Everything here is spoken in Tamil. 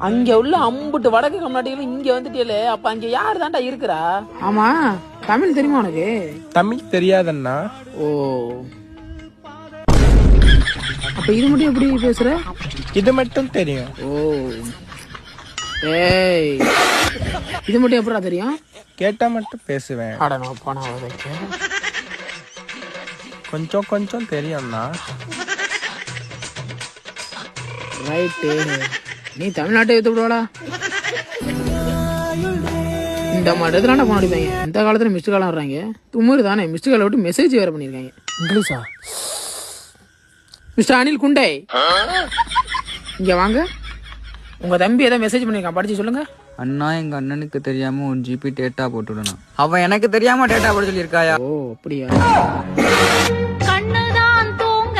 அங்க உள்ள அம்புட்டு வடக்கு கம்நாட்டிகளும் இங்க வந்துட்டே. அப்ப அங்க யாரு தான்டா இருக்கிறா? ஆமா, தமிழ் தெரியுமா உனக்கு? தமிழ் தெரியாதண்ணா. ஓ, அப்ப இது மட்டும் எப்படி பேசுற? இது மட்டும் தெரியும். ஓ, ஏய், இது மட்டும் எப்படா தெரியும்? கேட்டா மட்டும் பேசுவேன். கொஞ்சம் கொஞ்சம் தெரியும்ண்ணா. ரைட்டு, நீ தமிழ்நாட்டை எடுத்து விடுவாடா. இந்த மாதிரி தானே போன அடிப்பாங்க. இந்த காலத்துல மிஸ்டு காலம் வர்றாங்க. தும்முறு தானே மிஸ்டு காலை விட்டு மெசேஜ் வேற பண்ணிருக்காங்க. இங்கிலீஷா? மிஸ்டர் அனில் குண்டே, இங்க வாங்க. உங்க தம்பி ஏதோ மெசேஜ் பண்ணிருக்கான், படிச்சு சொல்லுங்க. அண்ணா, எங்க அண்ணனுக்கு தெரியாம 1 GB டேட்டா போட்டுடணும். அவன் எனக்கு தெரியாம டேட்டா போட சொல்லியிருக்காயா? ஓ, அப்படியா? கண்ணுதான் தூங்க